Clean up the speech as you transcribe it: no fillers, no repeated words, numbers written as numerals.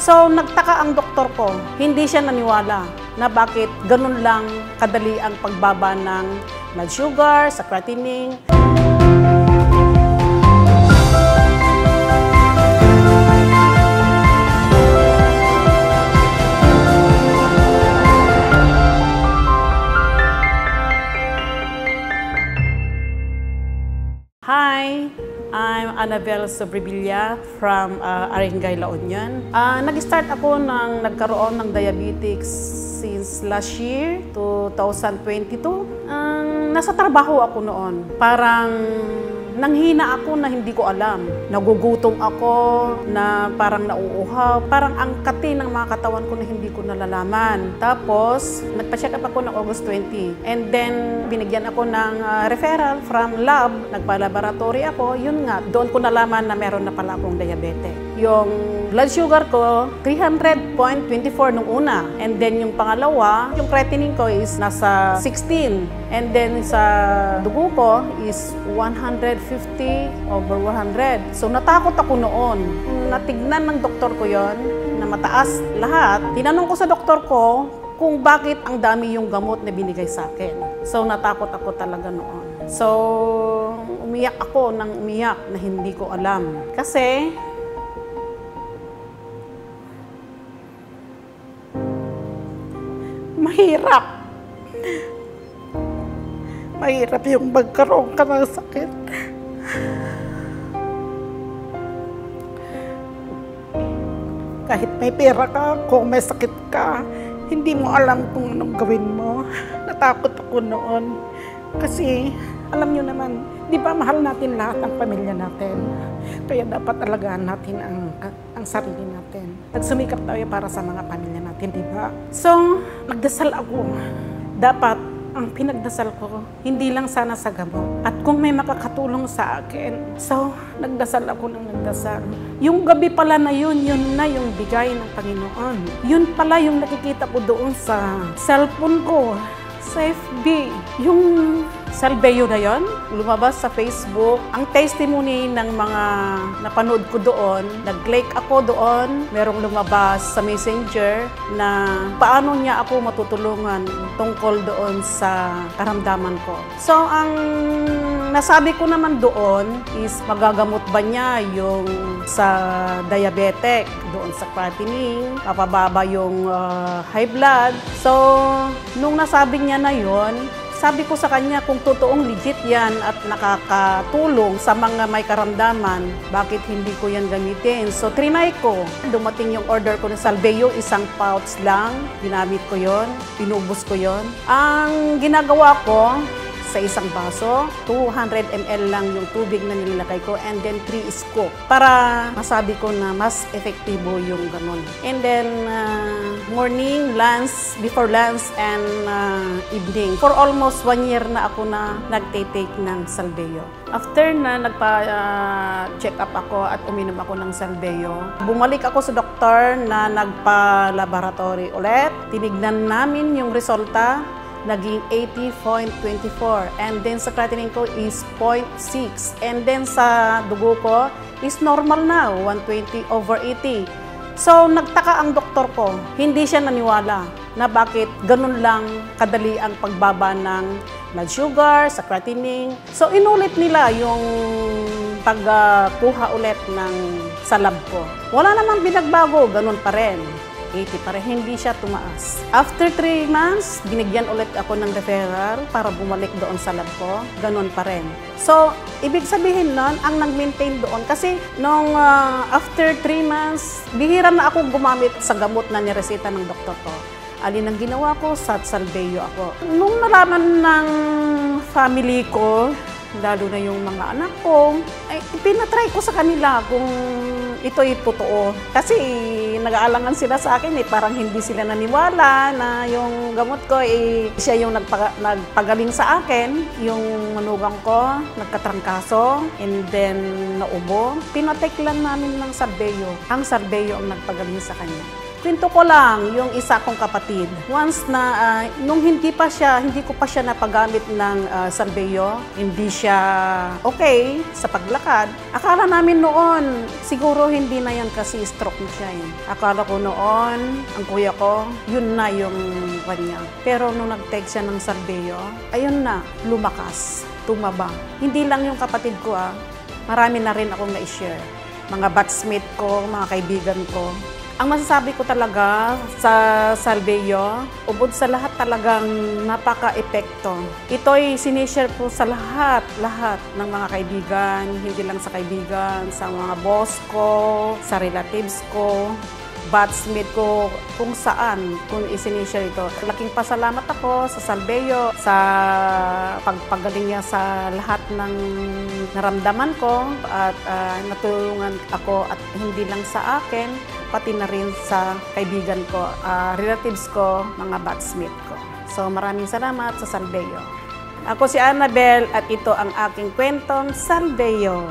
So, nagtaka ang doktor ko. Hindi siya naniwala na bakit ganun lang kadali ang pagbaba ng blood sugar, sa creatinine. Hi, I'm Annabel Sobrevilla from Arengay, La Union. Nag-start ako nang nagkaroon ng diabetes since last year, 2022. Nasa trabaho ako noon. Parang nanghina ako na hindi ko alam. Nagugutom ako, na parang nauuhaw. Parang ang kati ng mga katawan ko na hindi ko nalalaman. Tapos, nagpa-check up ako ng August 20. And then, binigyan ako ng referral from lab. Nagpa-laboratory ako. Yun nga, doon ko nalaman na meron na pala akong diabetes. Yung blood sugar ko, 300.24 nung una. And then, yung pangalawa, yung creatinine ko is nasa 16. And then, sa dugo ko is 150/100. So, natakot ako noon. Natignan ng doktor ko yon na mataas lahat. Tinanong ko sa doktor ko kung bakit ang dami yung gamot na binigay sa akin. So, natakot ako talaga noon. So, umiyak ako ng umiyak na hindi ko alam. Kasi, mahirap. Mahirap yung magkaroon ka ng sakit. Kahit may pera ka, kung may sakit ka, hindi mo alam kung anong gawin mo. Natakot ako noon. Kasi, alam nyo naman, di ba mahal natin lahat ang pamilya natin? Kaya dapat alagaan natin ang sarili natin. Nagsumikap tayo para sa mga pamilya natin, di ba? So, nagdasal ako. Dapat ang pinagdasal ko, hindi lang sana sa gamot. At kung may makakatulong sa akin, so, nagdasal ako ng nagdasal. Yung gabi pala na yun na yung bigay ng Panginoon. Yun pala yung nakikita ko doon sa cellphone ko, sa FB. Yung Salveyo na yon, lumabas sa Facebook. Ang testimony ng mga napanood ko doon, nag-like ako doon, merong lumabas sa Messenger na paano niya ako matutulungan tungkol doon sa karamdaman ko. So, ang nasabi ko naman doon is magagamot ba niya yung sa diabetic, doon sa creatinine, mapababa yung high blood. So, nung nasabi niya na yon, sabi ko sa kanya kung totoong legit yan at nakakatulong sa mga may karamdaman, bakit hindi ko yan gamitin? So, trinay ko. Dumating yung order ko ng Salveyo, isang pouch lang. Ginamit ko yon, pinubos ko yon. Ang ginagawa ko, sa isang baso, 200 ml lang yung tubig na nilalagay ko, and then 3 scoop para masabi ko na mas efektibo yung ganun. And then, morning, lunch, before lunch, and evening. For almost 1 year na ako na nagtitake ng Salveyo. After na nagpa-check up ako at uminom ako ng Salveyo, bumalik ako sa doktor na nagpa-laboratory ulit. Tinignan namin yung resulta, naging 80.24, and then sa creatinine ko is 0.6, and then sa dugo ko is normal na, 120/80. So, nagtaka ang doktor ko. Hindi siya naniwala na bakit ganun lang kadali ang pagbaba ng blood sugar, sa creatinine. So, inulit nila yung pagkuha ulit sa lab ko. Wala namang binagbago, ganun pa rin. 80 pa rin, hindi siya tumaas. After 3 months, binigyan ulit ako ng referral para bumalik doon sa lab ko. Ganun pa rin. So, ibig sabihin nun, ang nag-maintain doon. Kasi nung after 3 months, bihira na ako gumamit sa gamot na niresita ng doktor ko. Alin ang ginawa ko, sa Salveyo ako. Nung nalaman ng family ko, lalo na yung mga anak ko, ay pinatry ko sa kanila kung ito'y totoo. Kasi nag-aalangan sila sa akin, parang hindi sila naniwala na yung gamot ko, siya yung nagpagaling sa akin. Yung manugang ko, nagkatrangkaso, and then naubo. Pinatek lang namin ng Salveyo. Ang Salveyo ang nagpagaling sa kanya. Kwento ko lang yung isa kong kapatid. Once na, nung hindi ko pa siya napagamit ng Salveyo, hindi siya okay sa paglakad. Akala namin noon, siguro hindi na yan kasi stroke na siya. Akala ko noon, ang kuya ko, yun na yung kanya. Pero nung nag-take siya ng Salveyo, ayun na, lumakas, tumaba. Hindi lang yung kapatid ko, marami na rin akong na-share. Mga batchmate ko, mga kaibigan ko. Ang masasabi ko talaga sa Salveyo, ubod sa lahat talagang napaka-epekto. Ito'y sinishare po sa lahat ng mga kaibigan, hindi lang sa kaibigan, sa mga boss ko, sa relatives ko, batchmate ko, kung saan, kung isinishare ito. Laking pasalamat ako sa Salveyo, sa pagpagaling niya sa lahat ng naramdaman ko at natulungan ako at hindi lang sa akin, pati na rin sa kaibigan ko, relatives ko, mga batchmate ko. So maraming salamat sa Salveyo. Ako si Annabel at ito ang aking kwentong Salveyo.